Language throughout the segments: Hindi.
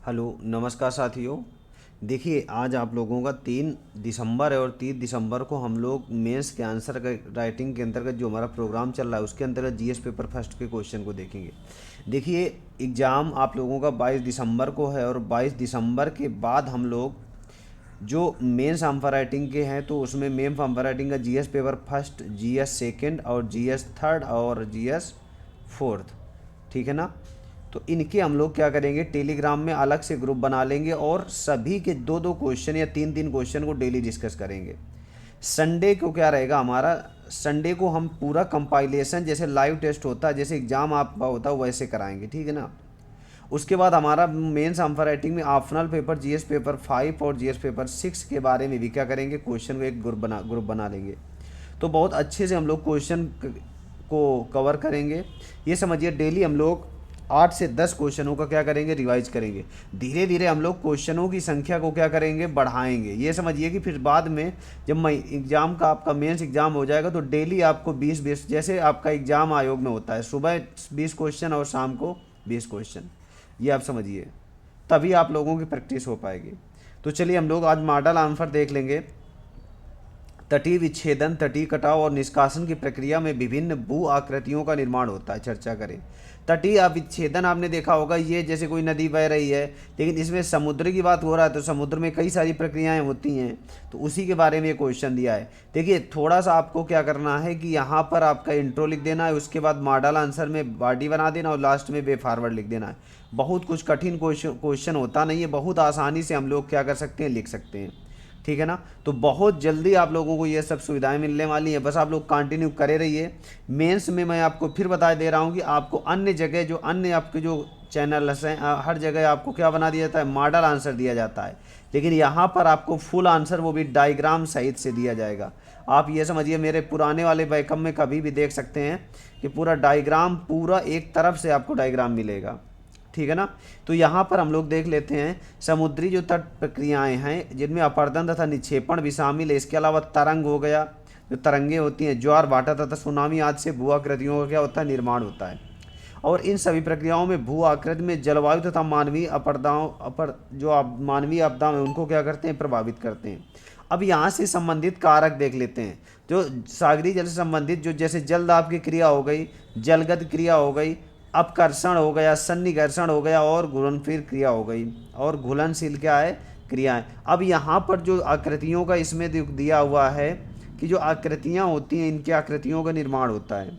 हेलो नमस्कार साथियों। देखिए आज आप लोगों का 3 दिसंबर है और 3 दिसंबर को हम लोग मेंस के आंसर राइटिंग के अंतर्गत जो हमारा प्रोग्राम चल रहा है उसके अंतर्गत जीएस पेपर फर्स्ट के क्वेश्चन को देखेंगे। देखिए एग्ज़ाम आप लोगों का 22 दिसंबर को है और 22 दिसंबर के बाद हम लोग जो मेंस आंसर राइटिंग के हैं तो उसमें मेन आंसर राइटिंग का GS paper first, GS second और जीएस थर्ड और जीएस फोर्थ, ठीक है ना। तो इनके हम लोग क्या करेंगे, टेलीग्राम में अलग से ग्रुप बना लेंगे और सभी के दो दो क्वेश्चन या तीन तीन क्वेश्चन को डेली डिस्कस करेंगे। संडे को क्या रहेगा हमारा, संडे को हम पूरा कंपाइलेशन जैसे लाइव टेस्ट होता है, जैसे एग्ज़ाम आपका होता है वैसे कराएंगे, ठीक है ना। उसके बाद हमारा मेंस आंसर राइटिंग में ऑप्शनल पेपर जीएस पेपर 5 और जीएस पेपर 6 के बारे में भी क्या करेंगे, क्वेश्चन को एक ग्रुप बना लेंगे। तो बहुत अच्छे से हम लोग क्वेश्चन को कवर करेंगे। ये समझिए डेली हम लोग 8 से 10 क्वेश्चनों का क्या करेंगे, रिवाइज करेंगे। धीरे धीरे हम लोग क्वेश्चनों की संख्या को क्या करेंगे, बढ़ाएंगे। ये समझिए कि फिर बाद में जब मैं एग्ज़ाम का आपका मेंस एग्ज़ाम हो जाएगा तो डेली आपको 20-20 जैसे आपका एग्ज़ाम आयोग में होता है, सुबह 20 क्वेश्चन और शाम को 20 क्वेश्चन, ये आप समझिए, तभी आप लोगों की प्रैक्टिस हो पाएगी। तो चलिए हम लोग आज मॉडल आंसर देख लेंगे। तटीय विच्छेदन, तटीय कटाव और निष्कासन की प्रक्रिया में विभिन्न भू आकृतियों का निर्माण होता है, चर्चा करें। तटीय विच्छेदन आपने देखा होगा, ये जैसे कोई नदी बह रही है लेकिन इसमें समुद्र की बात हो रहा है तो समुद्र में कई सारी प्रक्रियाएं होती हैं, तो उसी के बारे में ये क्वेश्चन दिया है। देखिए थोड़ा सा आपको क्या करना है कि यहाँ पर आपका इंट्रो लिख देना है, उसके बाद मॉडल आंसर में बॉडी बना देना और लास्ट में वे फॉरवर्ड लिख देना है। बहुत कुछ कठिन क्वेश्चन होता नहीं है, बहुत आसानी से हम लोग क्या कर सकते हैं, लिख सकते हैं, ठीक है ना। तो बहुत जल्दी आप लोगों को ये सब सुविधाएं मिलने वाली हैं, बस आप लोग कंटिन्यू करे रहिए। मेंस में मैं आपको फिर बता दे रहा हूँ कि आपको अन्य जगह जो अन्य आपके जो चैनल्स हैं हर जगह आपको क्या बना दिया जाता है, मॉडल आंसर दिया जाता है, लेकिन यहाँ पर आपको फुल आंसर वो भी डायग्राम सहित से दिया जाएगा। आप ये समझिए मेरे पुराने वाले बैकअप में कभी भी देख सकते हैं कि पूरा डायग्राम, पूरा एक तरफ से आपको डायग्राम मिलेगा, ठीक है ना। तो यहाँ पर हम लोग देख लेते हैं समुद्री जो तट प्रक्रियाएं हैं जिनमें अपर्दन तथा निक्षेपण भी शामिल है। इसके अलावा तरंग हो गया, जो तरंगे होती हैं, ज्वार भाटा तथा सुनामी आदि से भू आकृतियों का क्या होता है, निर्माण होता है। और इन सभी प्रक्रियाओं में भू आकृति में जलवायु तथा मानवीय मानवीय आपदाओं में उनको क्या करते हैं, प्रभावित करते हैं। अब यहाँ से संबंधित कारक देख लेते हैं, जो सागरीय जल से संबंधित, जो जैसे जलदाब की क्रिया हो गई, जलगत क्रिया हो गई, अपकर्षण हो गया, सन्निकर्षण हो गया और घुलनशील क्रिया हो गई, और घुलनशील क्या है, क्रियाएं। अब यहाँ पर जो आकृतियों का इसमें दिया हुआ है कि जो आकृतियाँ होती हैं इनकी आकृतियों का निर्माण होता है।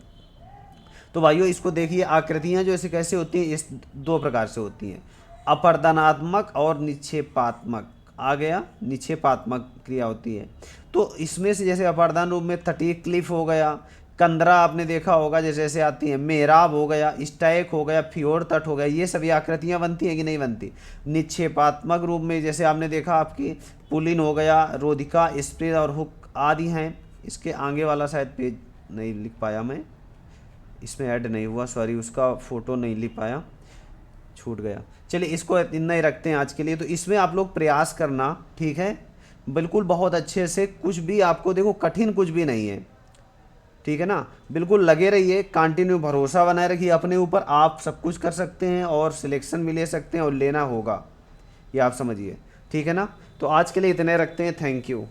तो भाइयों इसको देखिए, आकृतियाँ जो ऐसे कैसे होती हैं, इस दो प्रकार से होती हैं, अपर्दनात्मक और निक्षेपात्मक। आ गया, निक्षेपात्मक क्रिया होती है। तो इसमें से जैसे अपर्दन रूप में तटीय क्लिफ हो गया, कंदरा आपने देखा होगा जैसे जैसे आती है, मेहराब हो गया, स्टैक हो गया, फ्योर तट हो गया, ये सभी आकृतियाँ बनती हैं कि नहीं बनती। निक्षेपात्मक रूप में जैसे आपने देखा आपकी पुलिन हो गया, रोधिका, स्प्रे और हुक आदि हैं। इसके आगे वाला शायद पेज नहीं लिख पाया मैं, इसमें ऐड नहीं हुआ, सॉरी, उसका फ़ोटो नहीं लिख पाया, छूट गया। चलिए इसको इतना ही रखते हैं आज के लिए। तो इसमें आप लोग प्रयास करना, ठीक है, बिल्कुल बहुत अच्छे से, कुछ भी आपको देखो कठिन कुछ भी नहीं है, ठीक है ना। बिल्कुल लगे रहिए, कंटिन्यू भरोसा बनाए रखिए अपने ऊपर, आप सब कुछ कर सकते हैं और सिलेक्शन भी ले सकते हैं और लेना होगा, ये आप समझिए, ठीक है ना। तो आज के लिए इतने रखते हैं, थैंक यू।